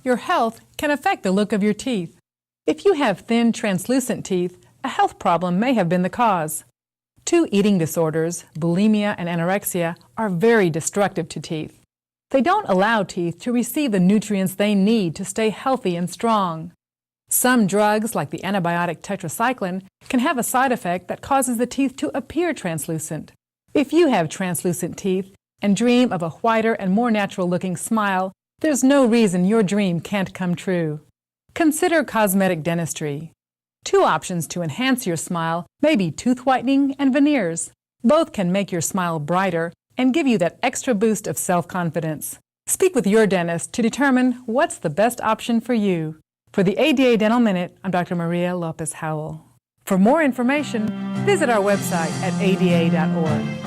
your health can affect the look of your teeth. If you have thin, translucent teeth, a health problem may have been the cause. Two eating disorders, bulimia and anorexia, are very destructive to teeth. They don't allow teeth to receive the nutrients they need to stay healthy and strong. Some drugs, like the antibiotic tetracycline, can have a side effect that causes the teeth to appear translucent. If you have translucent teeth and dream of a whiter and more natural-looking smile, there's no reason your dream can't come true. Consider cosmetic dentistry. Two options to enhance your smile may be tooth whitening and veneers. Both can make your smile brighter and give you that extra boost of self-confidence. Speak with your dentist to determine what's the best option for you. For the ADA Dental Minute, I'm Dr. Maria Lopez-Howell. For more information, visit our website at ada.org.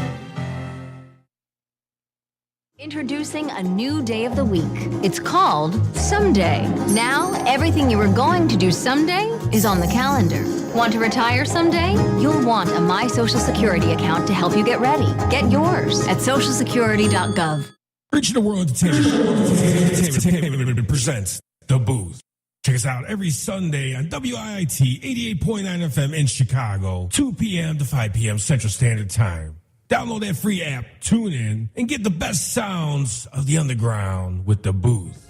Introducing a new day of the week. It's called Someday. Now, everything you were going to do someday is on the calendar. Want to retire someday? You'll want a My Social Security account to help you get ready. Get yours at socialsecurity.gov. Reaching the World Entertainment presents The Booth. Check us out every Sunday on WIIT 88.9 FM in Chicago, 2 p.m. to 5 p.m. Central Standard Time. Download that free app, tune in, and get the best sounds of the underground with The Booth.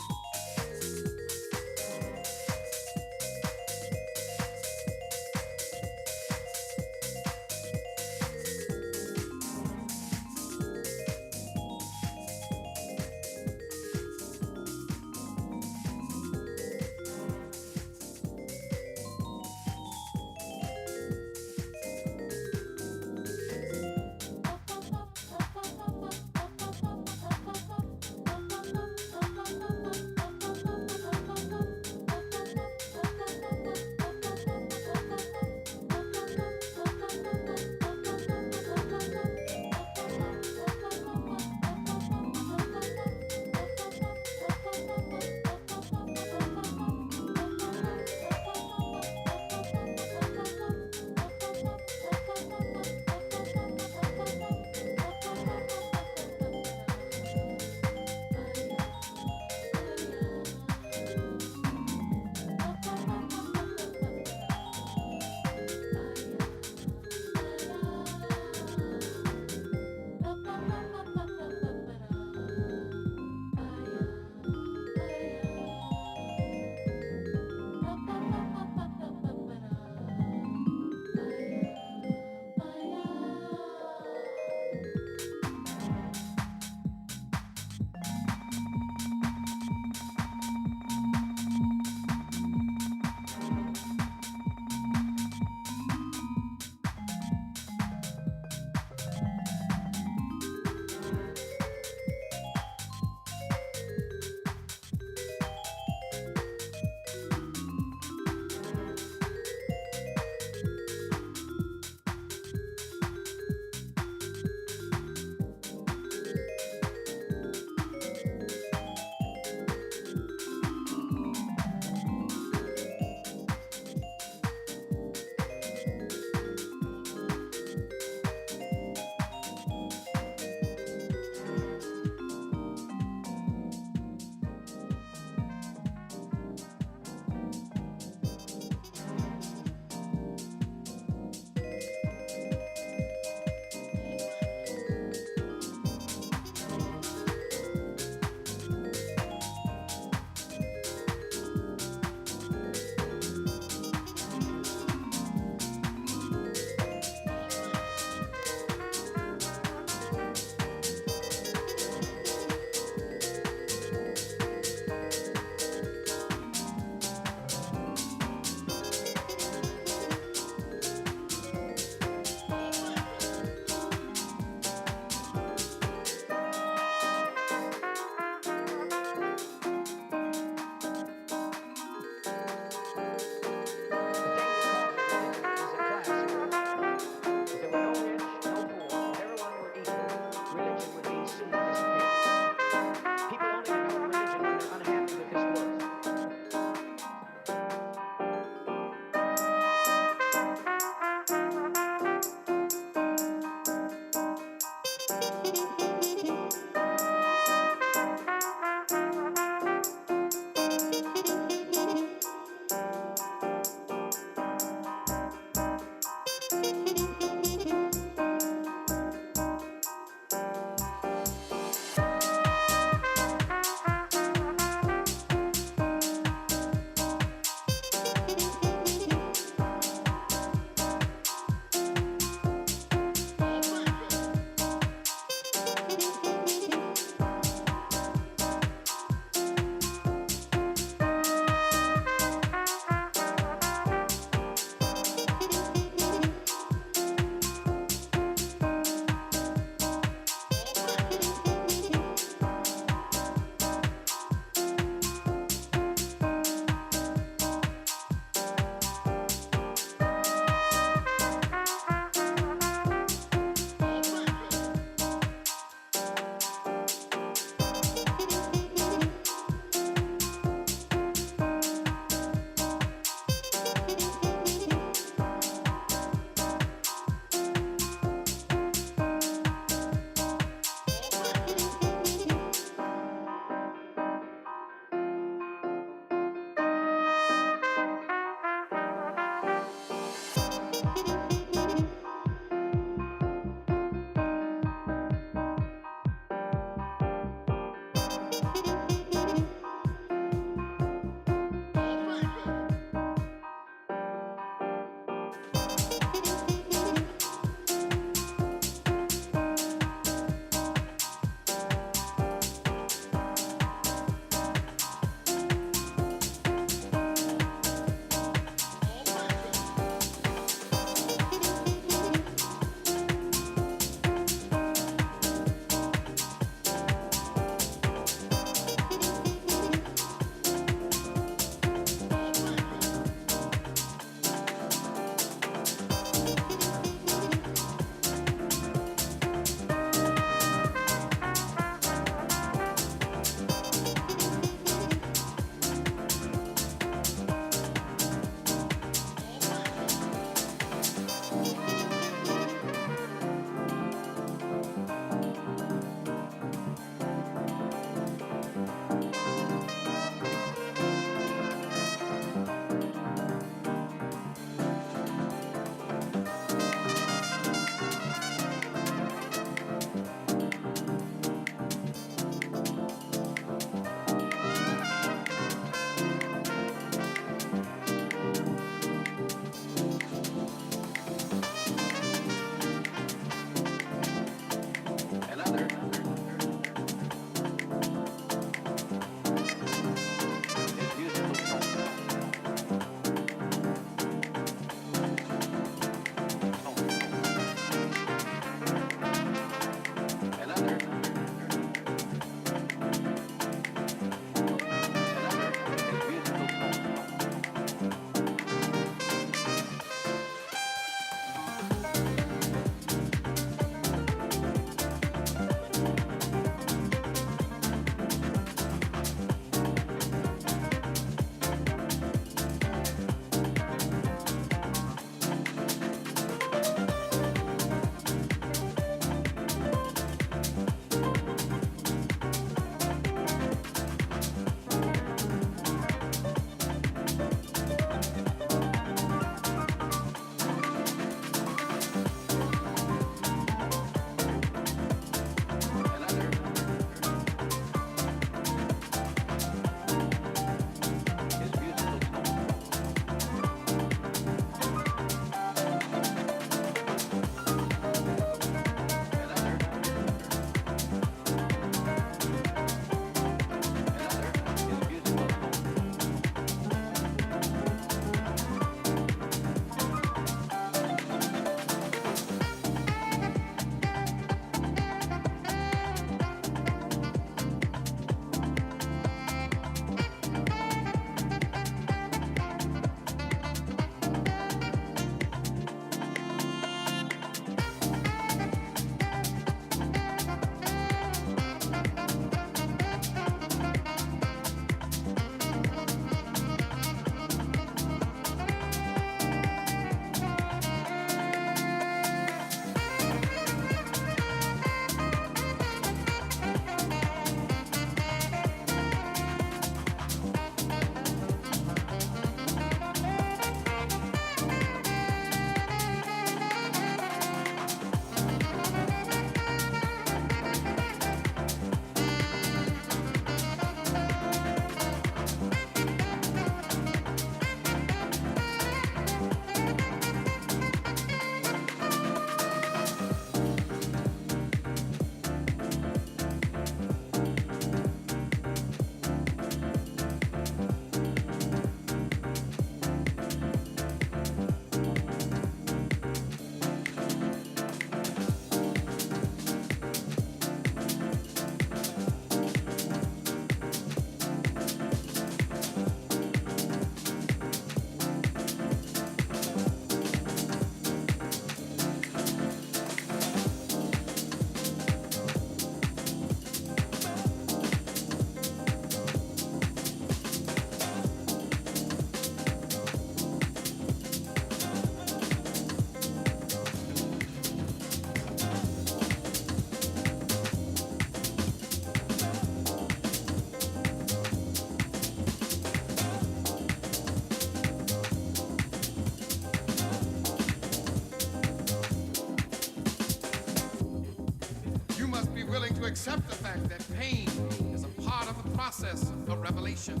willing to accept the fact that pain is a part of the process of revelation.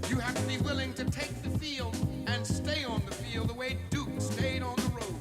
You have to be willing to take the field and stay on the field the way Duke stayed on the road.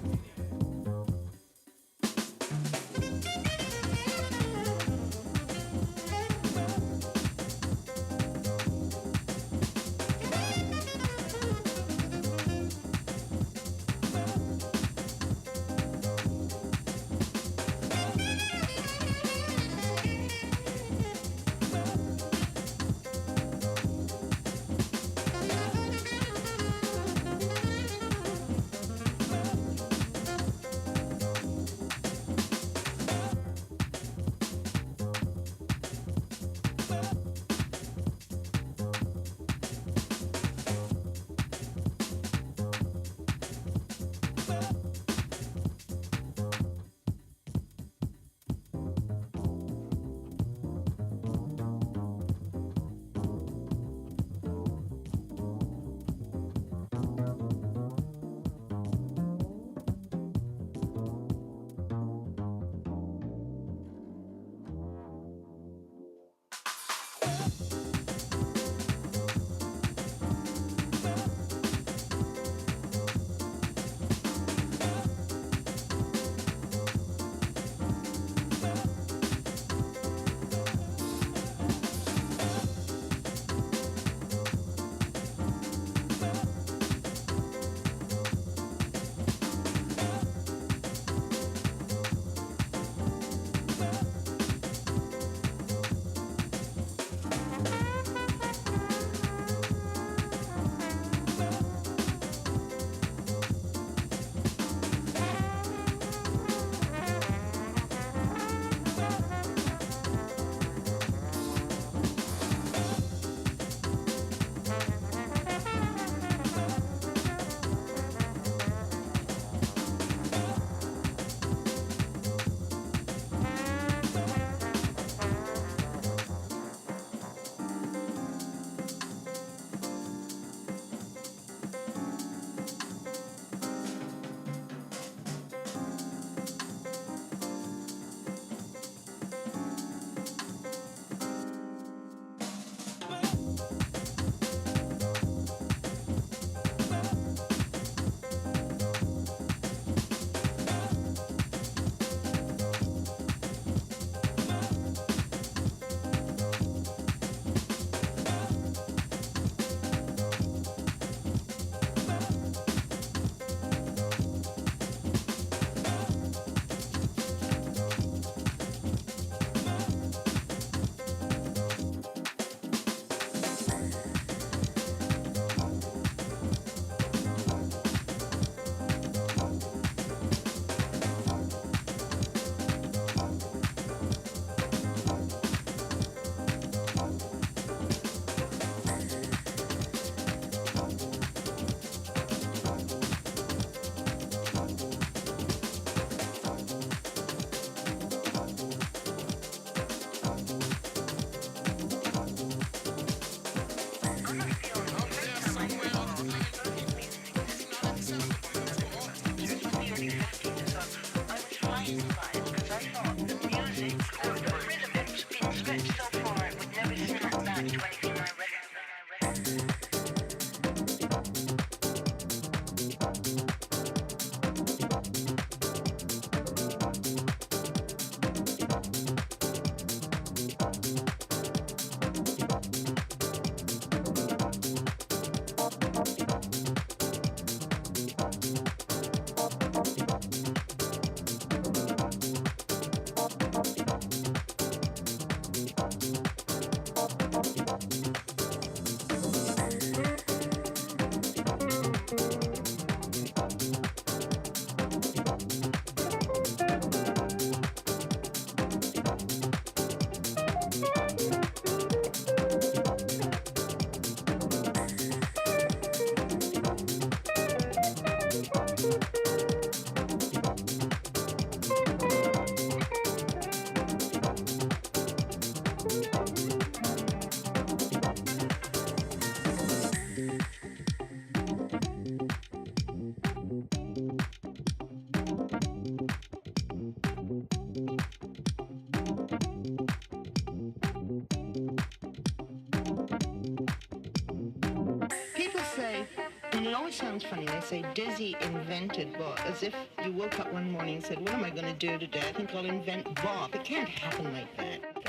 And it always sounds funny. They say Desi invented Bob, as if you woke up one morning and said, what am I going to do today? I think I'll invent Bob. It can't happen like that.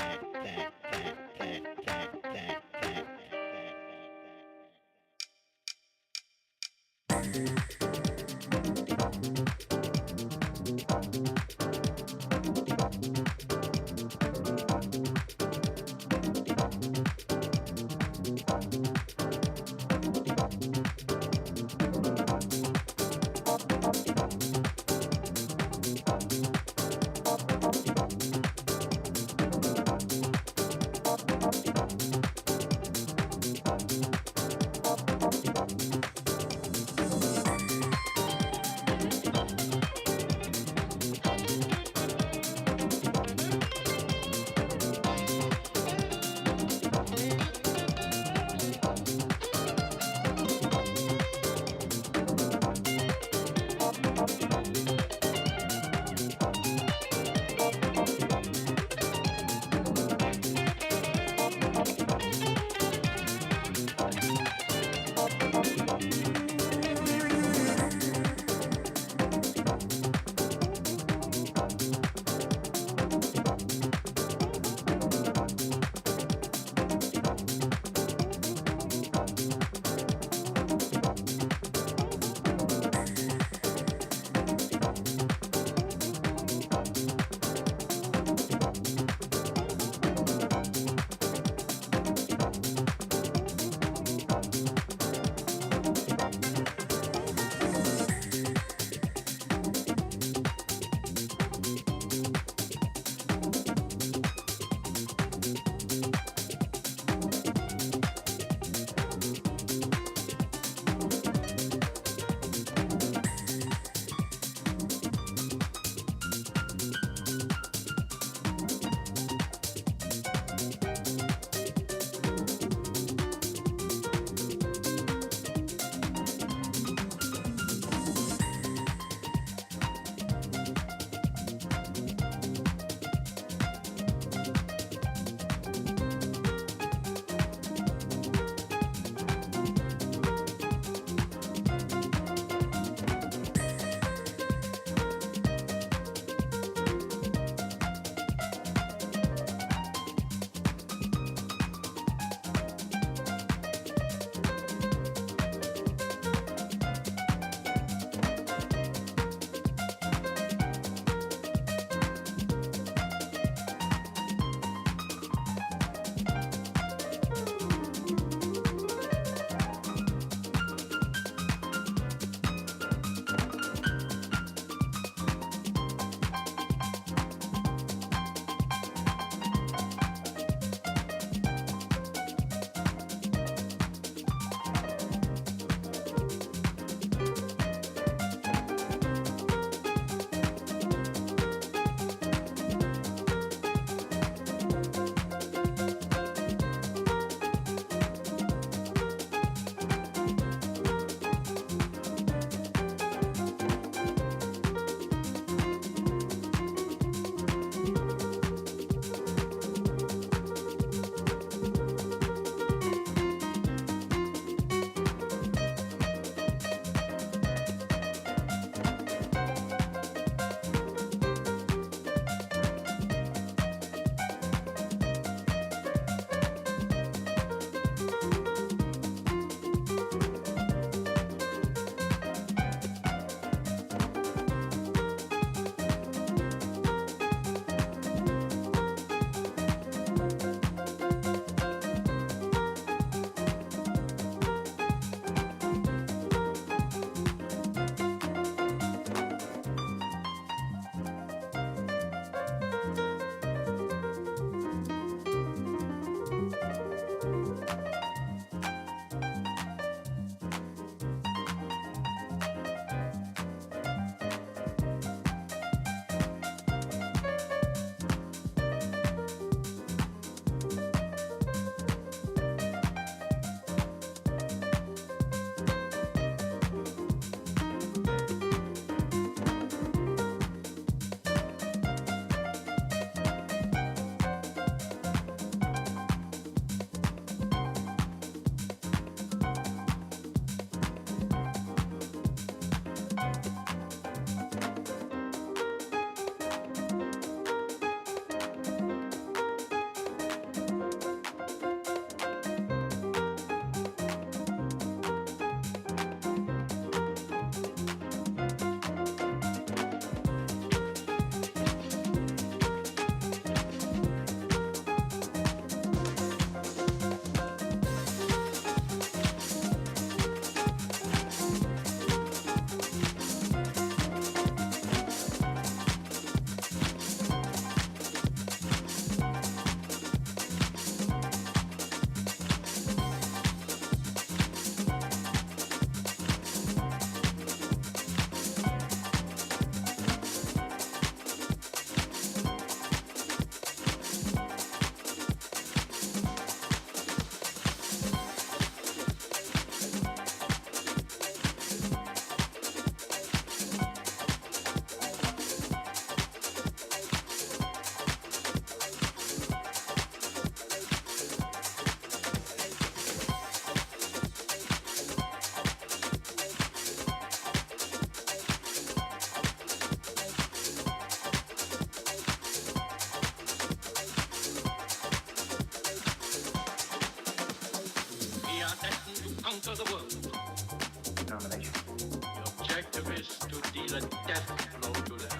deal a death blow to them,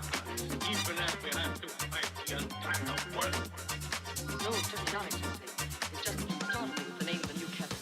even if we have to fight the entire world. No, it doesn't not exist. It just started with the name of the New Testament.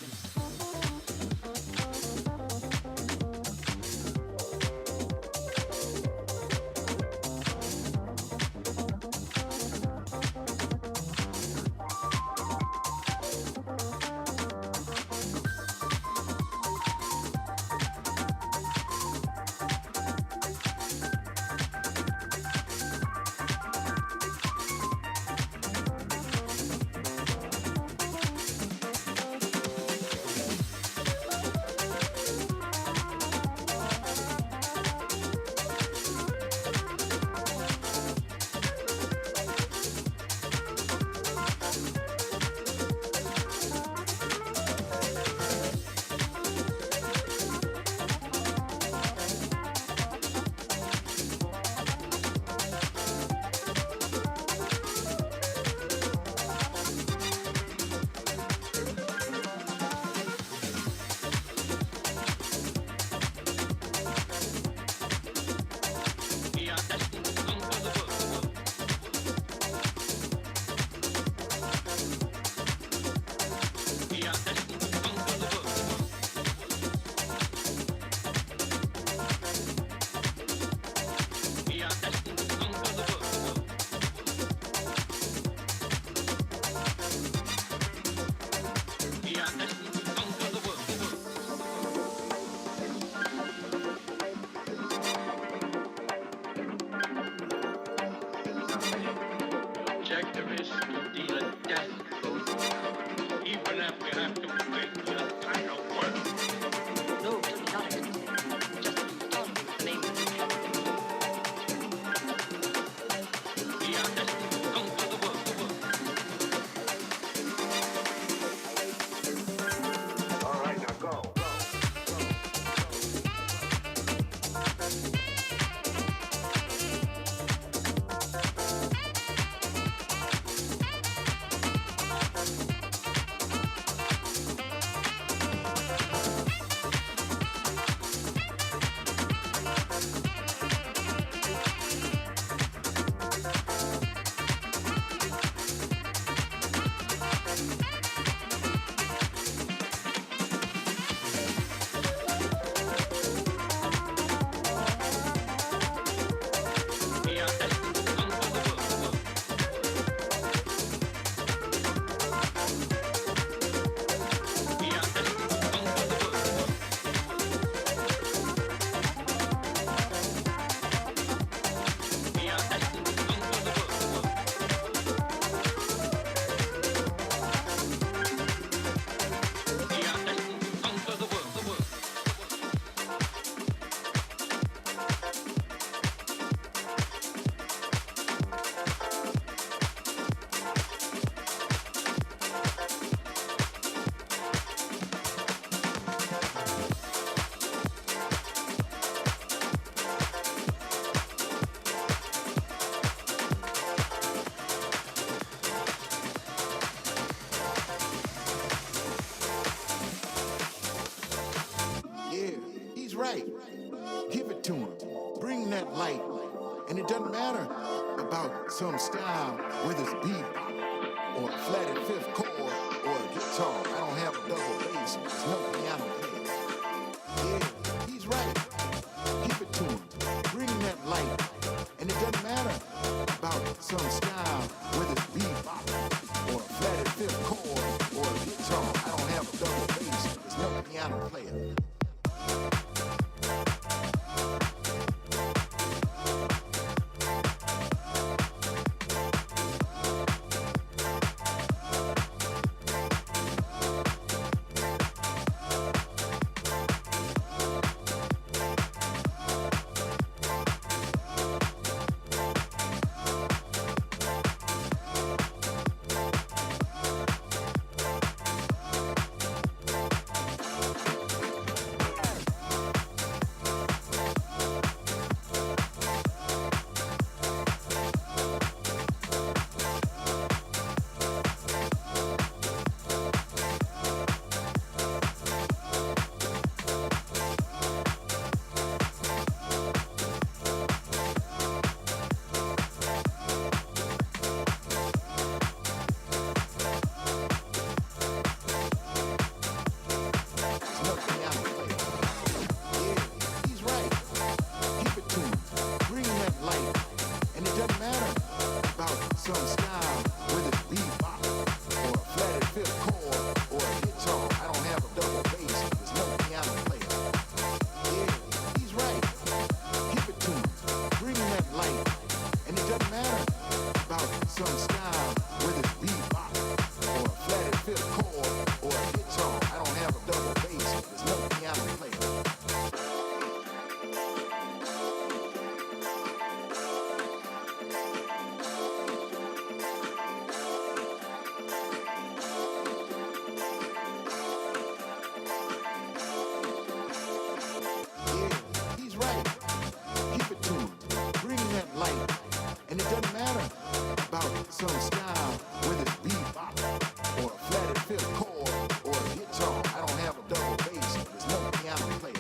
Some style, whether it's beat or a flatted fifth chord or a guitar. I don't have a double bass, there's no piano player. Yeah, he's right. Give it to him. Bring that light. And it doesn't matter about some style, whether it's bebop or a flatted fifth chord or a guitar. I don't have a double bass, there's no piano player. some style, whether it's bebop or a flatted fifth chord or a guitar. I don't have a double bass, there's no piano player. Yeah, he's right. Give it to him, bring him that light. And it doesn't matter about some style, whether it's bebop or a flatted fifth chord or a guitar. I don't have a double bass, there's no piano player. Some style, whether it's bebop or a flatted fifth chord or a guitar. I don't have a double bass, there's no piano player.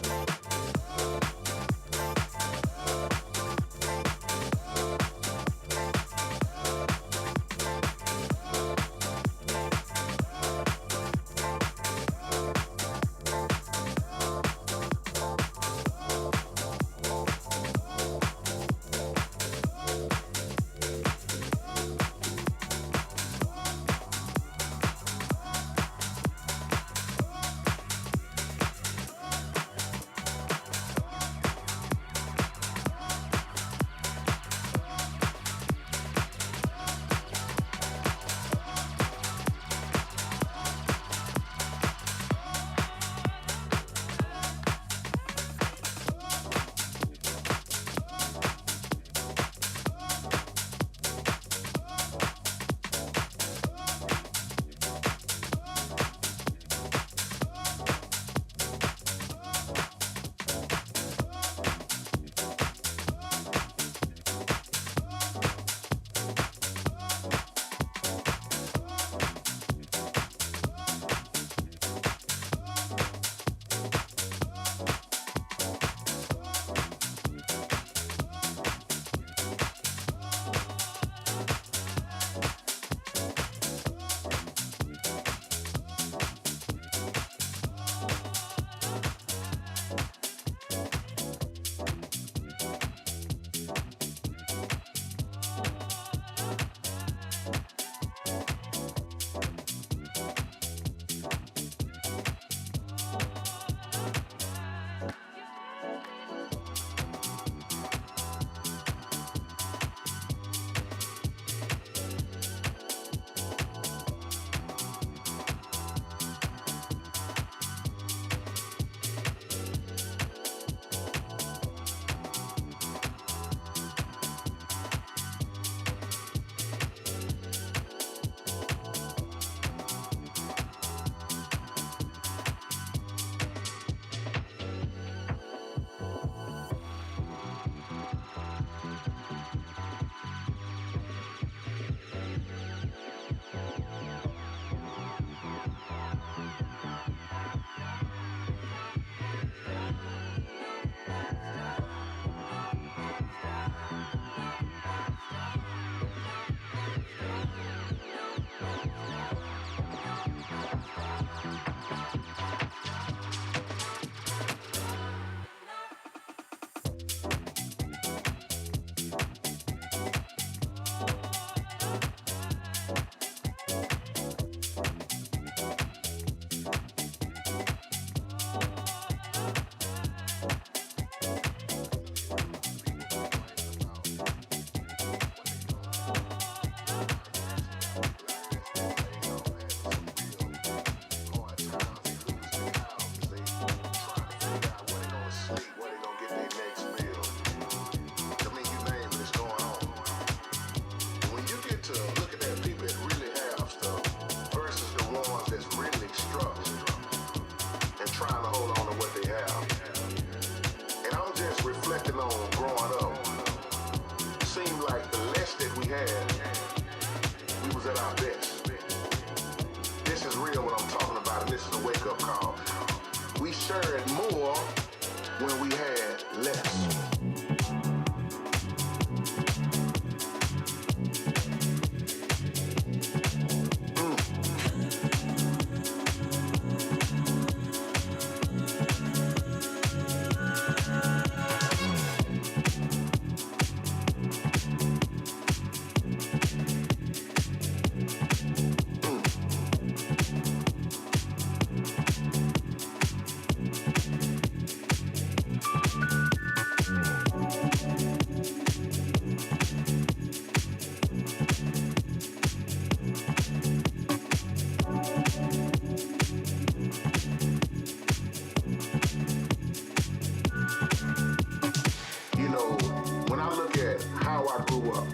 when I look at how I grew up,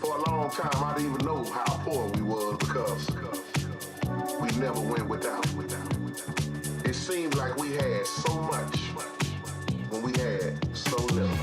for a long time I didn't even know how poor we was because we never went without. It seemed like we had so much when we had so little.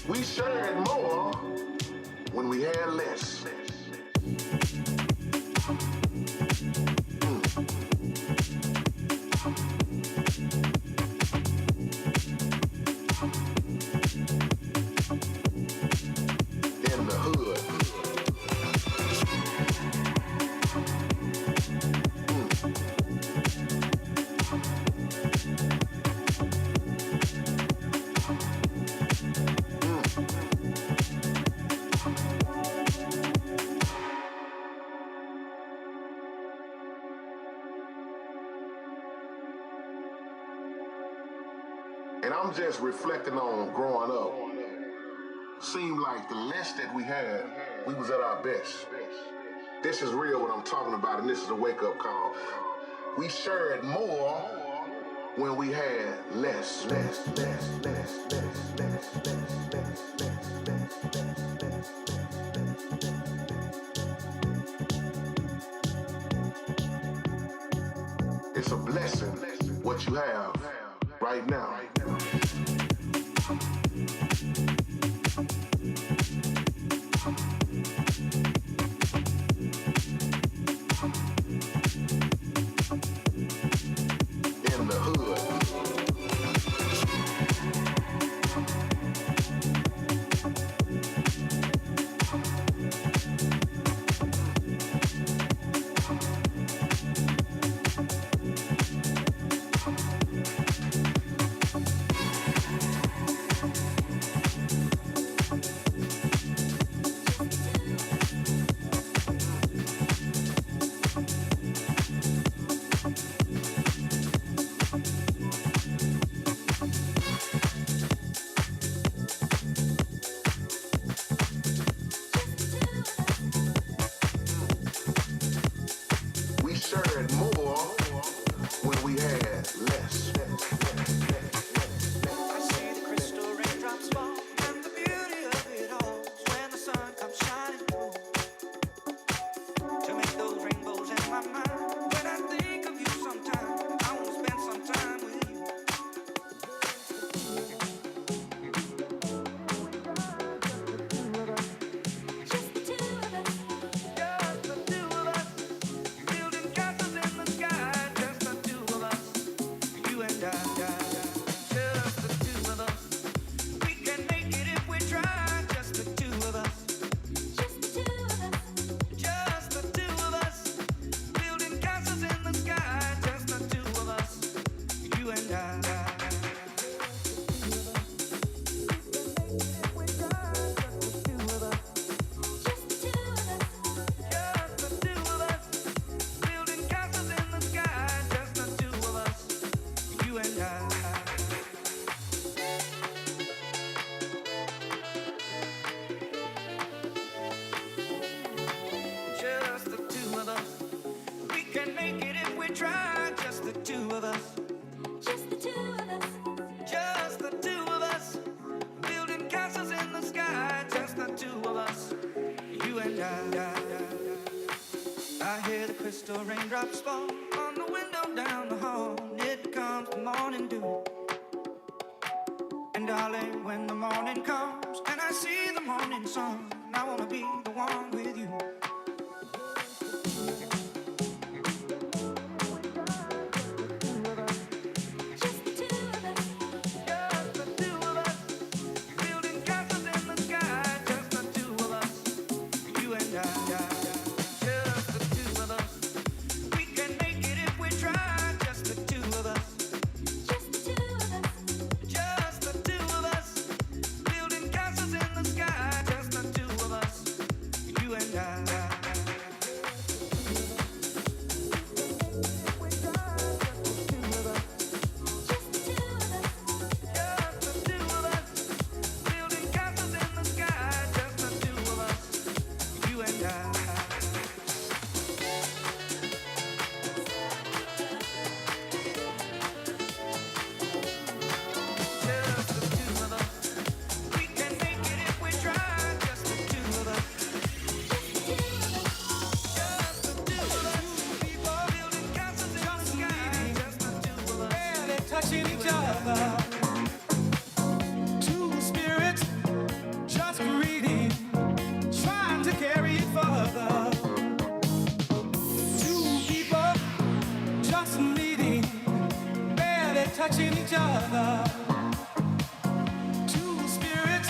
We shared more when we had less. In the hood. And I'm just reflecting on growing up. Seemed like the less that we had, we was at our best. This is real what I'm talking about, and this is a wake-up call. We shared more when we had less. It's a blessing what you have right now. In the hood. We shared more when we had less. I see the crystal raindrops fall, and the beauty of it all is when the sun comes shining through to make those rainbows in my mind. When I think of you sometime, I want to spend some time with you. Just the two of us. Just the two of us. Building castles in the sky. Just the two of us. You and I. Just the two of us. We can make it if we try. Just the two of us. Just the two of us. Just the two of us. Building castles in the sky. Just the two of us. You and I. Just the two of us. Just the two of us. Building castles in the sky. Just the two of us. You and I. Just the two of us. We can make it if we try. Just the two of us. Just the two of us. Just the two of us. Building castles in the sky. Just the two of us. You and I. I hear the crystal raindrops fall on the window down the hall. It becomes the morning dew. And darling, when the morning comes and I see the morning sun, I wanna be the one with you. Just the two of us. Just the two of us. Building castles in the sky. Just the two of us. You and I. Just the two of us. We can make it if we try. Just the two of us. Just the two of us. Just the two of us. Building castles in the sky. Just the two of us. You and I. touching each other. Two spirits just greeting, trying to carry it further. Two people just meeting, barely touching each other. Two spirits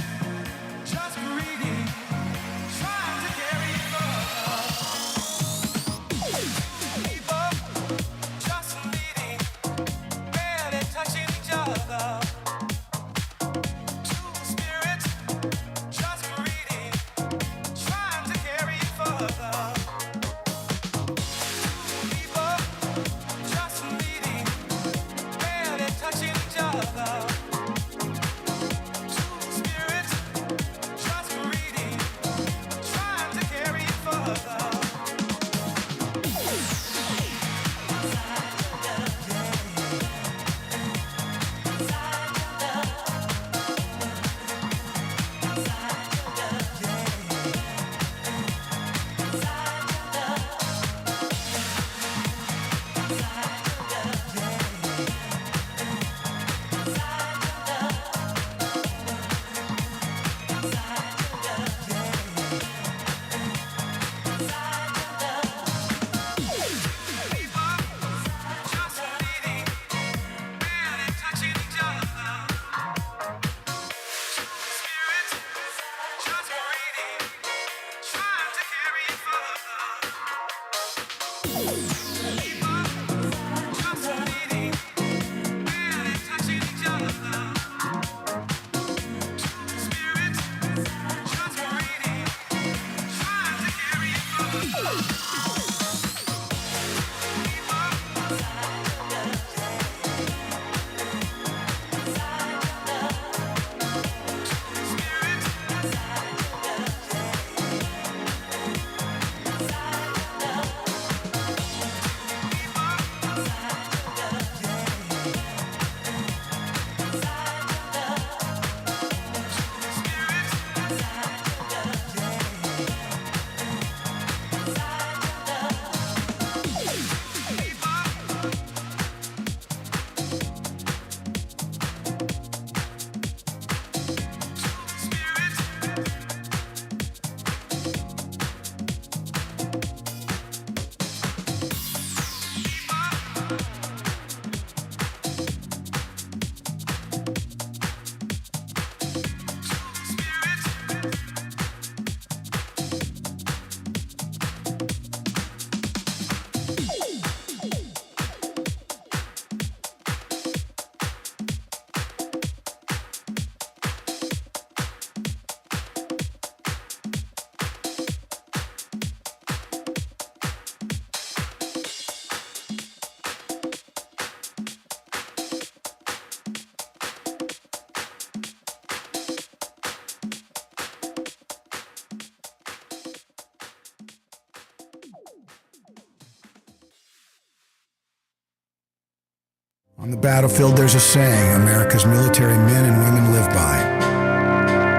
just greeting, trying to carry it further. People just meeting, barely touching each other. Two spirits just greeting, trying to carry it further. People just meeting, barely touching each other. Two spirits just greeting, trying to carry it further. On the battlefield, there's a saying America's military men and women live by.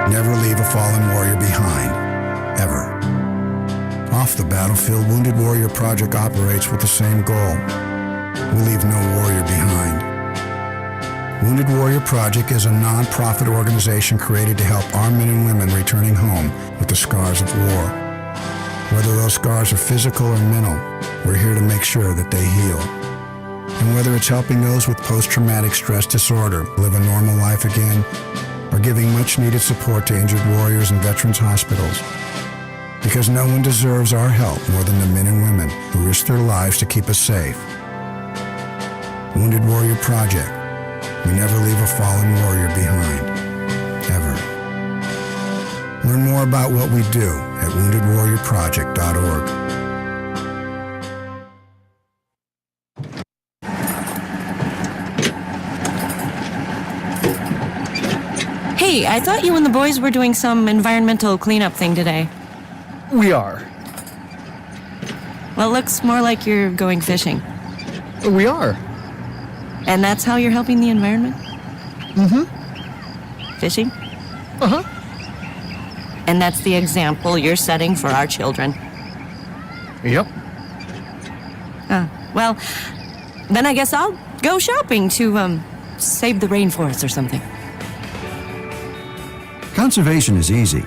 Never leave a fallen warrior behind, ever. Off the battlefield, Wounded Warrior Project operates with the same goal. We leave no warrior behind. Wounded Warrior Project is a non-profit organization created to help our men and women returning home with the scars of war. Whether those scars are physical or mental, we're here to make sure that they heal. And whether it's helping those with post-traumatic stress disorder live a normal life again, or giving much-needed support to injured warriors in veterans' hospitals. Because no one deserves our help more than the men and women who risk their lives to keep us safe. Wounded Warrior Project. We never leave a fallen warrior behind, ever. Learn more about what we do at woundedwarriorproject.org. Hey, I thought you and the boys were doing some environmental cleanup thing today. We are. Well, it looks more like you're going fishing. We are. And that's how you're helping the environment? Mm-hmm. Fishing? Uh-huh. And that's the example you're setting for our children? Yep. Oh, well, then I guess I'll go shopping to, save the rainforest or something. Conservation is easy.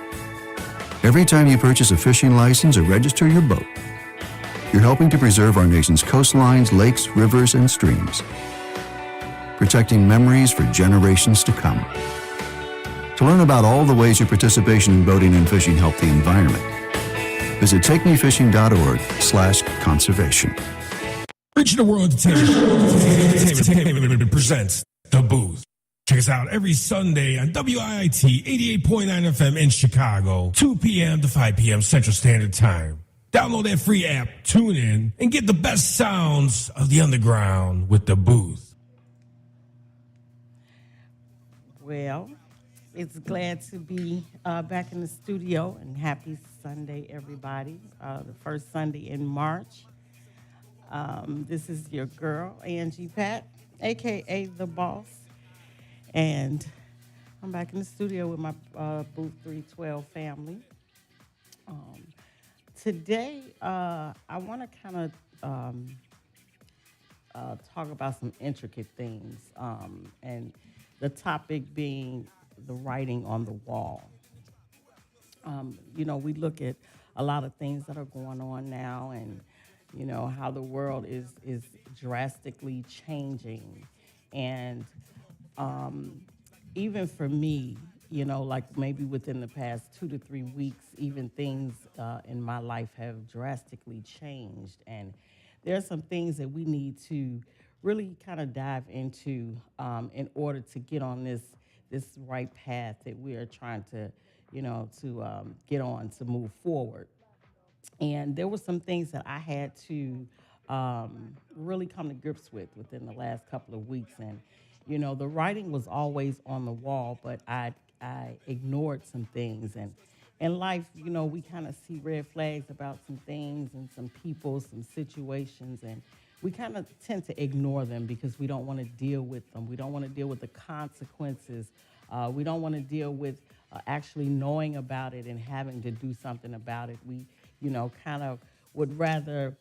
Every time you purchase a fishing license or register your boat, you're helping to preserve our nation's coastlines, lakes, rivers, and streams, protecting memories for generations to come. To learn about all the ways your participation in boating and fishing help the environment, visit takemefishing.org/conservation. Reaching the World Entertainment presents The Booth. Check us out every Sunday on WIIT 88.9 FM in Chicago, 2 p.m. to 5 p.m. Central Standard Time. Download that free app, tune in, and get the best sounds of the underground with The Booth. Well, it's glad to be back in the studio, and happy Sunday, everybody. The first Sunday in March. This is your girl, Angie Pat, a.k.a. The Boss. And I'm back in the studio with my DaBooth312 family. Today, I want to kind of talk about some intricate things, and the topic being the writing on the wall. We look at a lot of things that are going on now, and how the world is drastically changing. And even for me, like maybe within the past 2 to 3 weeks, even things in my life have drastically changed. And there are some things that we need to really kind of dive into in order to get on this right path that we are trying to, get on to move forward. And there were some things that I had to really come to grips with within the last couple of weeks. And, the writing was always on the wall, but I ignored some things. And in life, we kind of see red flags about some things and some people, some situations, and we kind of tend to ignore them because we don't want to deal with them. We don't want to deal with the consequences. We don't want to deal with actually knowing about it and having to do something about it. We kind of would rather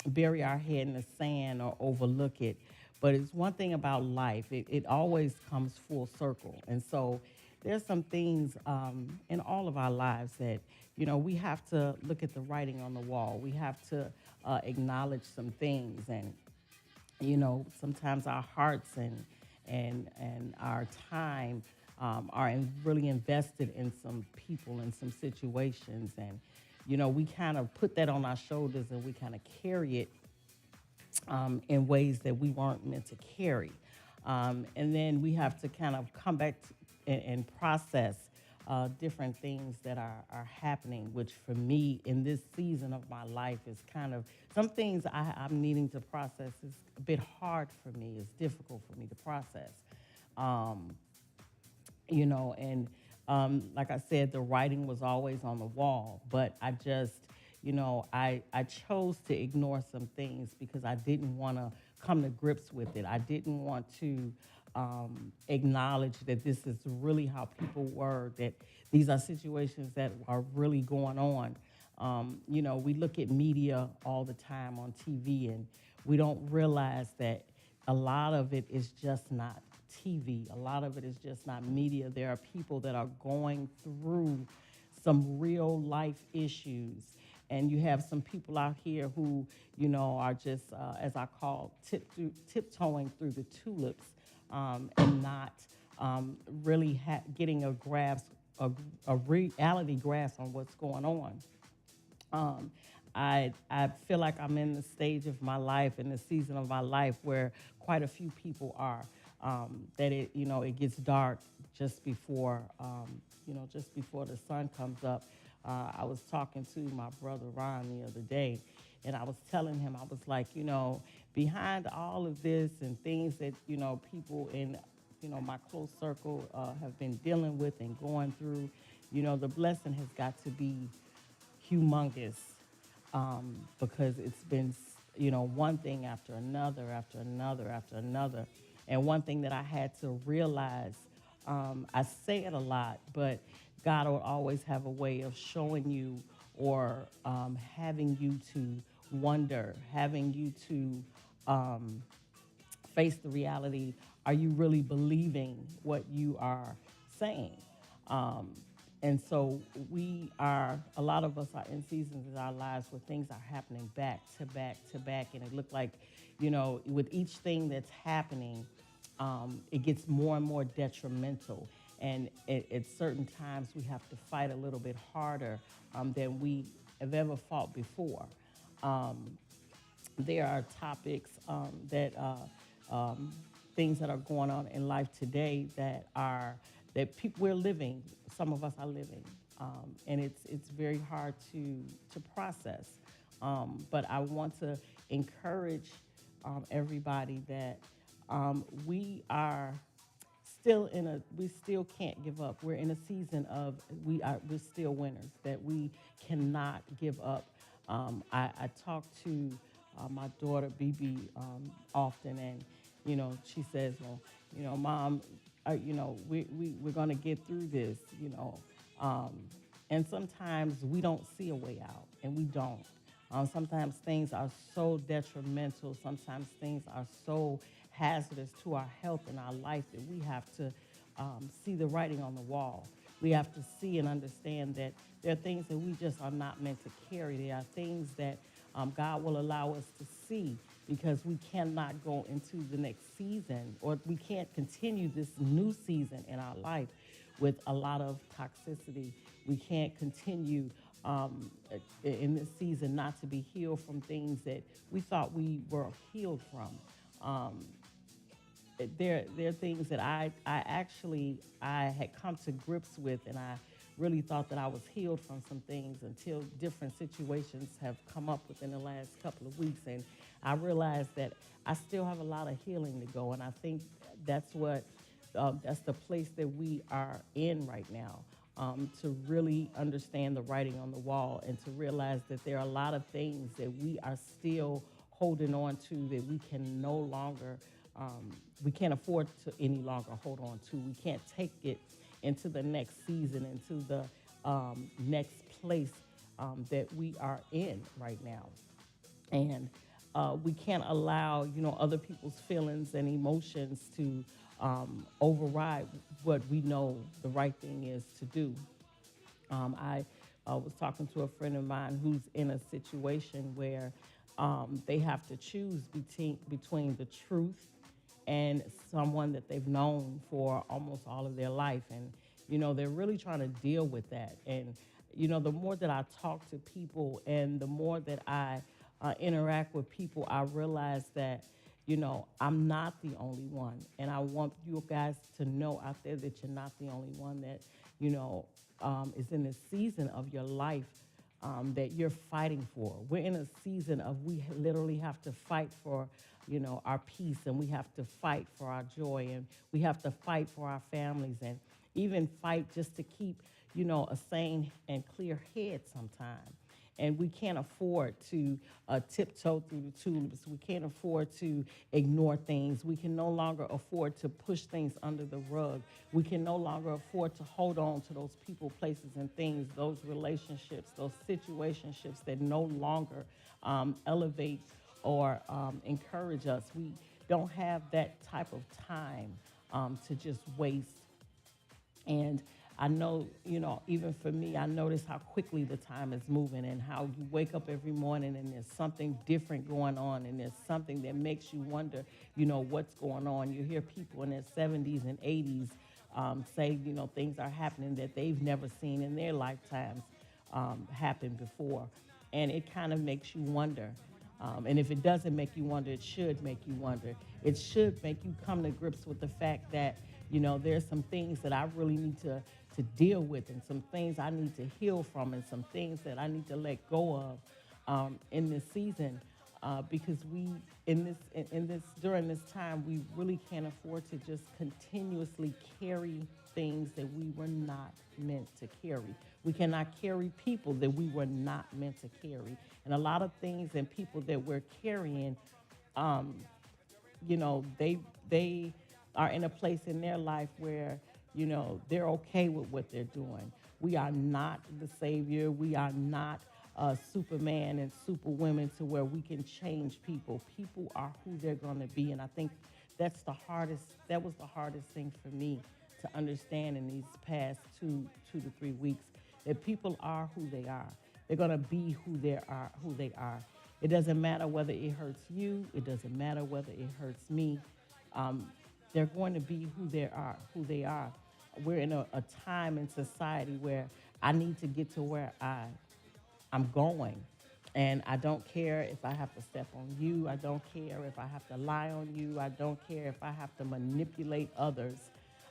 bury our head in the sand or overlook it. But it's one thing about life. It always comes full circle. And so there's some things in all of our lives that, we have to look at the writing on the wall. We have to acknowledge some things. And, sometimes our hearts and our time are really invested in some people and some situations. And, we kind of put that on our shoulders and we kind of carry it in ways that we weren't meant to carry. And then we have to kind of come back and process different things that are happening, which for me in this season of my life is kind of, some things I'm needing to process is a bit hard for me. It's difficult for me to process. Like I said, the writing was always on the wall, but I just, I chose to ignore some things because I didn't want to come to grips with it. I didn't want to acknowledge that this is really how people were, that these are situations that are really going on. We look at media all the time on TV, and we don't realize that a lot of it is just not TV. A lot of it is just not media. There are people that are going through some real life issues. And you have some people out here who, are just, as I call, tiptoeing through the tulips and not really getting a grasp, a reality grasp on what's going on. I feel like I'm in the stage of my life, in the season of my life where quite a few people are, that it gets dark just before, just before the sun comes up. I was talking to my brother Ron the other day, and I was telling him, I was like, behind all of this and things that, people in, my close circle have been dealing with and going through, the blessing has got to be humongous because it's been, one thing after another, after another, after another. And one thing that I had to realize, I say it a lot, but God will always have a way of showing you or having you to wonder, having you to face the reality. Are you really believing what you are saying? And so a lot of us are in seasons in our lives where things are happening back to back to back, and it looked like, with each thing that's happening, it gets more and more detrimental. And at certain times, we have to fight a little bit harder than we have ever fought before. There are topics things that are going on in life today that people we're living. Some of us are living, and it's very hard to process. But I want to encourage everybody that we still can't give up. We're in a season of we're still winners. That we cannot give up. I talk to my daughter BB often, and she says, well, Mom, we're going to get through this, and sometimes we don't see a way out, and we don't. Sometimes things are so detrimental. Sometimes things are so hazardous to our health and our life that we have to see the writing on the wall. We have to see and understand that there are things that we just are not meant to carry. There are things that God will allow us to see, because we cannot go into the next season, or we can't continue this new season in our life with a lot of toxicity. We can't continue in this season not to be healed from things that we thought we were healed from. There are things that I had come to grips with, and I really thought that I was healed from some things until different situations have come up within the last couple of weeks, and I realized that I still have a lot of healing to go, and I think that's the place that we are in right now, to really understand the writing on the wall and to realize that there are a lot of things that we are still holding on to that we can no longer, we can't afford to any longer hold on to. We can't take it into the next season, into the next place that we are in right now. And we can't allow, other people's feelings and emotions to override what we know the right thing is to do. I was talking to a friend of mine who's in a situation where they have to choose between the truth and someone that they've known for almost all of their life. And, they're really trying to deal with that. And, the more that I talk to people and the more that I interact with people, I realize that, I'm not the only one. And I want you guys to know out there that you're not the only one that, is in this season of your life that you're fighting for. We're in a season of we literally have to fight for, our peace, and we have to fight for our joy, and we have to fight for our families, and even fight just to keep, a sane and clear head sometimes. And we can't afford to tiptoe through the tulips. We can't afford to ignore things. We can no longer afford to push things under the rug. We can no longer afford to hold on to those people, places, and things, those relationships, those situationships that no longer elevate or encourage us. We don't have that type of time to just waste. And I know, even for me, I notice how quickly the time is moving, and how you wake up every morning and there's something different going on, and there's something that makes you wonder, what's going on. You hear people in their 70s and 80s say, things are happening that they've never seen in their lifetimes happen before. And it kind of makes you wonder. And if it doesn't make you wonder, it should make you wonder. It should make you come to grips with the fact that, there's some things that I really need to deal with, and some things I need to heal from, and some things that I need to let go of in this season, because during this time, we really can't afford to just continuously carry things that we were not meant to carry. We cannot carry people that we were not meant to carry. And a lot of things and people that we're carrying, they are in a place in their life where, they're okay with what they're doing. We are not the savior. We are not Superman and Superwomen to where we can change people. People are who they're going to be. And I think that was the hardest thing for me to understand in these past two to 3 weeks, that people are who they are. They're gonna be who they are. It doesn't matter whether it hurts you. It doesn't matter whether it hurts me. They're going to be who they are. We're in a time in society where I need to get to where I'm going. And I don't care if I have to step on you. I don't care if I have to lie on you. I don't care if I have to manipulate others.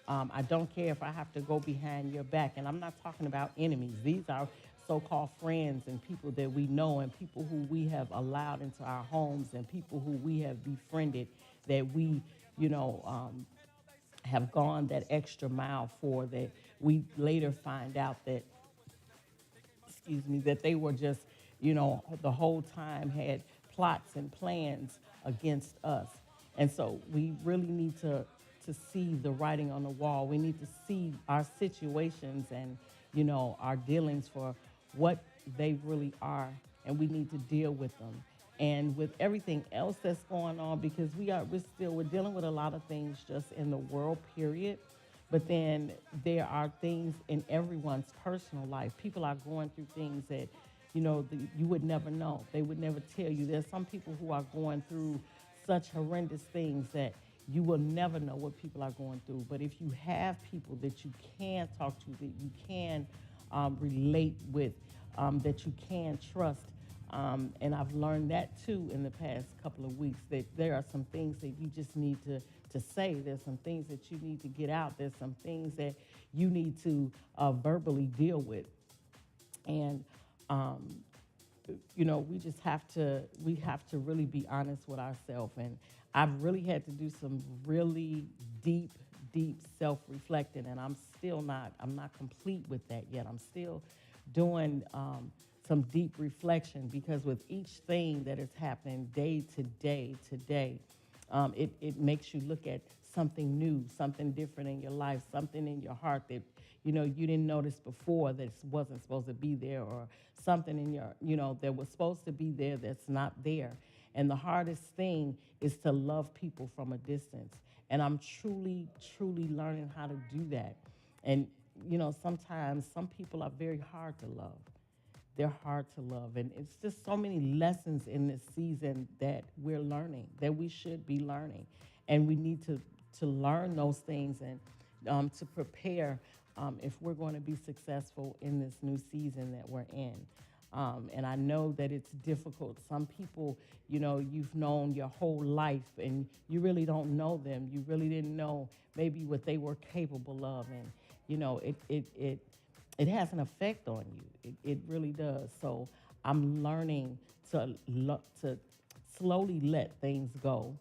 I don't care if I have to go behind your back. And I'm not talking about enemies. These are so-called friends and people that we know and people who we have allowed into our homes and people who we have befriended that we, have gone that extra mile for, that we later find out that, that they were just, the whole time had plots and plans against us. And so we really need to see the writing on the wall. We need to see our situations and, our dealings for what they really are, and we need to deal with them. And with everything else that's going on, because we're dealing with a lot of things just in the world, period. But then there are things in everyone's personal life. People are going through things that, you would never know. They would never tell you. There's some people who are going through such horrendous things that you will never know what people are going through. But if you have people that you can talk to, that you can relate with, that you can trust, and I've learned that too in the past couple of weeks, that there are some things that you just need to say. There's some things that you need to get out. There's some things that you need to verbally deal with. And, we have to really be honest with ourselves. And I've really had to do some really deep self-reflecting, and I'm not complete with that yet. I'm still doing some deep reflection, because with each thing that is happening day to day today, it makes you look at something new, something different in your life, something in your heart that, you didn't notice before that wasn't supposed to be there, or something in your, that was supposed to be there that's not there. And the hardest thing is to love people from a distance. And I'm truly learning how to do that. And, sometimes some people are very hard to love. They're hard to love. And it's just so many lessons in this season that we're learning, that we should be learning. And we need to learn those things and to prepare if we're going to be successful in this new season that we're in. And I know that it's difficult. Some people, you've known your whole life and you really don't know them. You really didn't know maybe what they were capable of. And, it has an effect on you. It really does. So I'm learning to slowly let things go.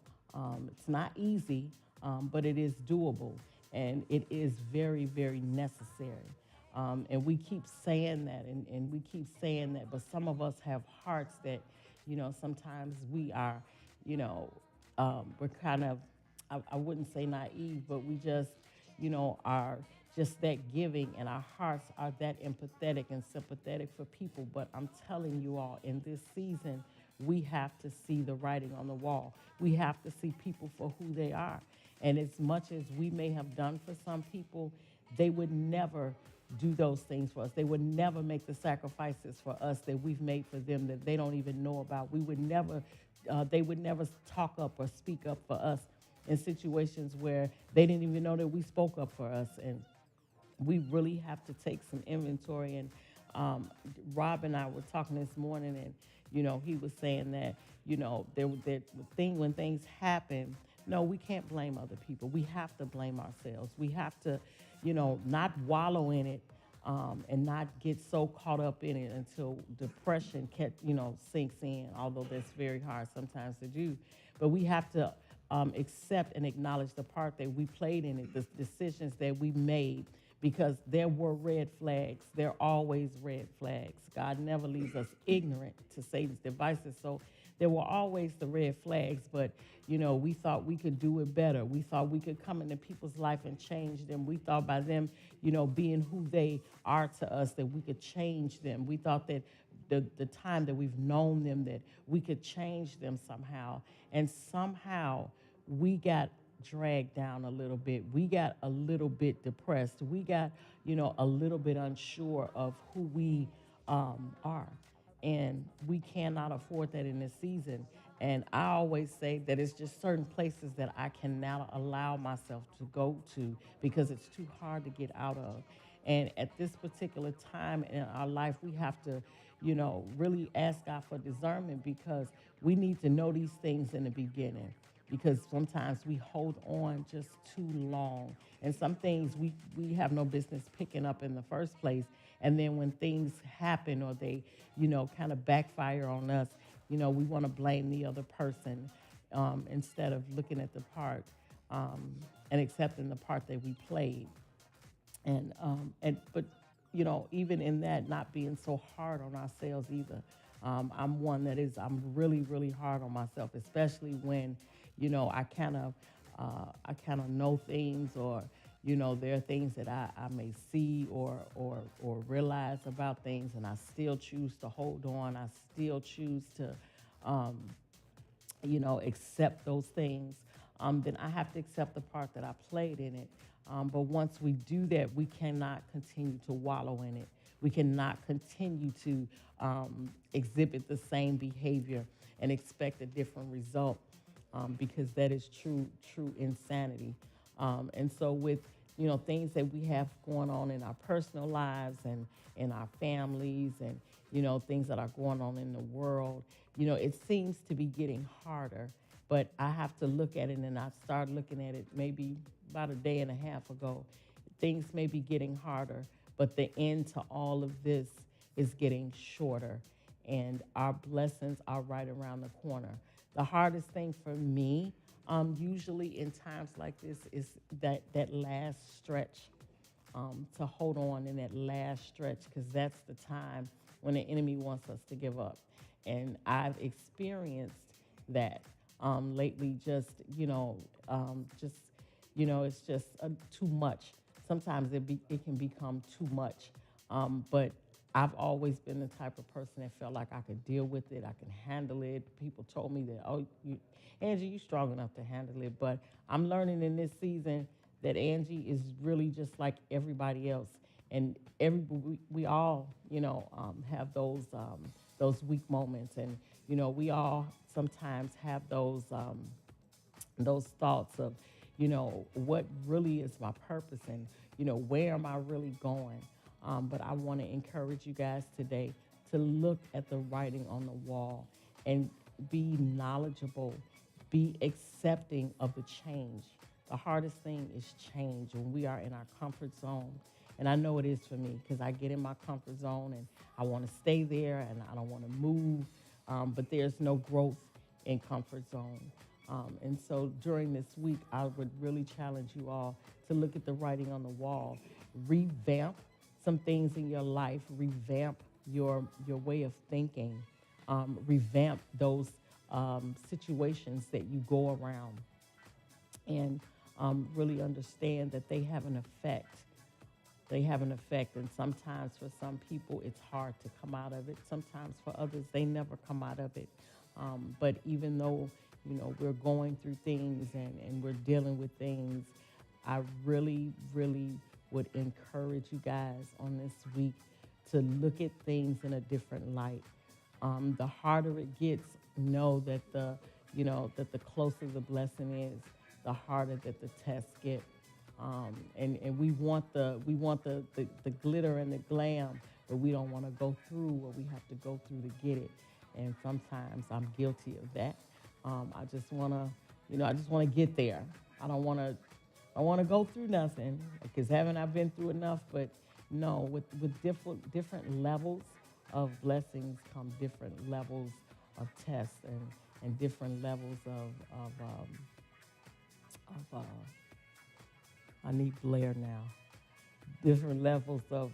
It's not easy, but it is doable. And it is very, very necessary. And we keep saying that, and we keep saying that, but some of us have hearts that, sometimes we are, we're kind of, I wouldn't say naive, but we just, are just that giving, and our hearts are that empathetic and sympathetic for people. But I'm telling you all, in this season, we have to see the writing on the wall. We have to see people for who they are. And as much as we may have done for some people, they would never do those things for us. They would never make the sacrifices for us that we've made for them that they don't even know about. We would never, they would never talk up or speak up for us in situations where they didn't even know that we spoke up for us. And we really have to take some inventory. And Rob and I were talking this morning, and, he was saying that, when things happen, no, we can't blame other people. We have to blame ourselves. We have to, not wallow in it and not get so caught up in it until depression sinks in, although that's very hard sometimes to do. But we have to accept and acknowledge the part that we played in it, the decisions that we made, because there were red flags. There are always red flags. God never leaves us ignorant to Satan's devices. So there were always the red flags, but, we thought we could do it better. We thought we could come into people's life and change them. We thought by them, being who they are to us, that we could change them. We thought that the time that we've known them, that we could change them somehow. And somehow we got dragged down a little bit. We got a little bit depressed. We got, a little bit unsure of who we are. And we cannot afford that in this season. And I always say that it's just certain places that I cannot allow myself to go to because it's too hard to get out of. And at this particular time in our life, we have to, really ask God for discernment because we need to know these things in the beginning. Because sometimes we hold on just too long. And some things we have no business picking up in the first place. And then when things happen or they, kind of backfire on us, we want to blame the other person instead of looking at the part and accepting the part that we played. But even in that, not being so hard on ourselves either. I'm one that I'm really, really hard on myself, especially when, I kind of know things or, there are things that I may see or realize about things, and I still choose to hold on. I still choose to, accept those things. Then I have to accept the part that I played in it. But once we do that, we cannot continue to wallow in it. We cannot continue to exhibit the same behavior and expect a different result because that is true insanity. And so with, things that we have going on in our personal lives and in our families and, things that are going on in the world, it seems to be getting harder. But I have to look at it, and I started looking at it maybe about a day and a half ago. Things may be getting harder, but the end to all of this is getting shorter, and our blessings are right around the corner. The hardest thing for me, usually in times like this, is that last stretch, to hold on in that last stretch, because that's the time when the enemy wants us to give up. And I've experienced that lately. It's just too much. Sometimes it can become too much. But I've always been the type of person that felt like I could deal with it. I can handle it. People told me that, Angie, you're strong enough to handle it. But I'm learning in this season that Angie is really just like everybody else. And we all, have those weak moments. And, we all sometimes have those thoughts of, what really is my purpose and, where am I really going? But I want to encourage you guys today to look at the writing on the wall and be knowledgeable, be accepting of the change. The hardest thing is change when we are in our comfort zone. And I know it is for me because I get in my comfort zone and I want to stay there and I don't want to move. But there's no growth in comfort zone. And so during this week, I would really challenge you all to look at the writing on the wall, revamp some things in your life, revamp your way of thinking, revamp those situations that you go around, and really understand that they have an effect. They have an effect, and sometimes for some people it's hard to come out of it. Sometimes for others, they never come out of it. But even though, we're going through things and we're dealing with things, I really, really would encourage you guys on this week to look at things in a different light. The harder it gets, know that the closer the blessing is, the harder that the tests get. And we want the glitter and the glam, but we don't want to go through what we have to go through to get it. And sometimes I'm guilty of that. I just want to get there. I don't want to go through nothing, because haven't I been through enough? But no, with different levels of blessings come different levels of tests and different levels of I need Blair now. Different levels of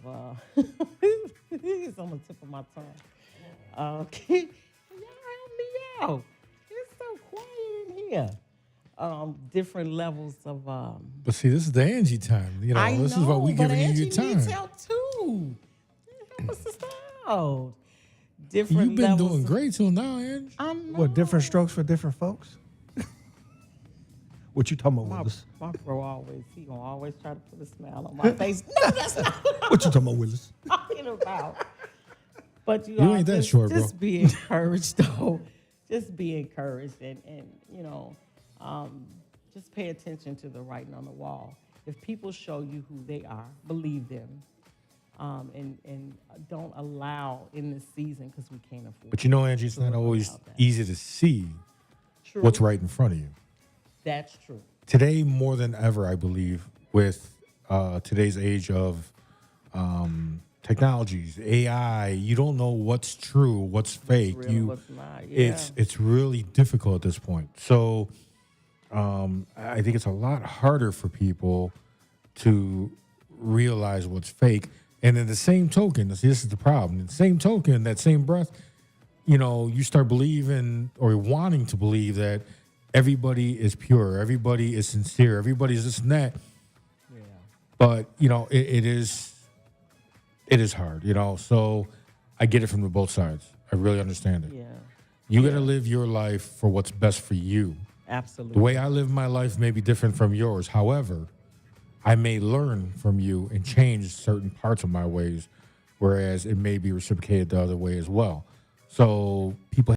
it's on the tip of my tongue. Y'all help me out. It's so quiet in here. Different levels of But see, this is the Angie time. This is what we giving you your time. Angie needs help too. Help us out. Different. You've been doing great till now, Angie. What, different strokes for different folks? What you talking about, Willis? My bro he gonna always try to put a smile on my face. No, that's not What you talking about, Willis? talking about. But You ain't that short, bro. Just be encouraged, though. Just be encouraged, and just pay attention to the writing on the wall. If people show you who they are, believe them, and don't allow in this season, because we can't afford. But Angie, it's not always easy to see what's right in front of you. That's true. Today, more than ever, I believe, with today's age of technologies, AI, you don't know what's true, what's fake. What's real, what's not. Yeah. It's really difficult at this point. So I think it's a lot harder for people to realize what's fake. And in the same token, this is the problem. In the same token, that same breath, you start believing or wanting to believe that everybody is pure, everybody is sincere, everybody's this and that. Yeah. But it is hard. So I get it from the both sides. I really understand it. Yeah. You got to live your life for what's best for you. Absolutely. The way I live my life may be different from yours. However, I may learn from you and change certain parts of my ways, whereas it may be reciprocated the other way as well. So people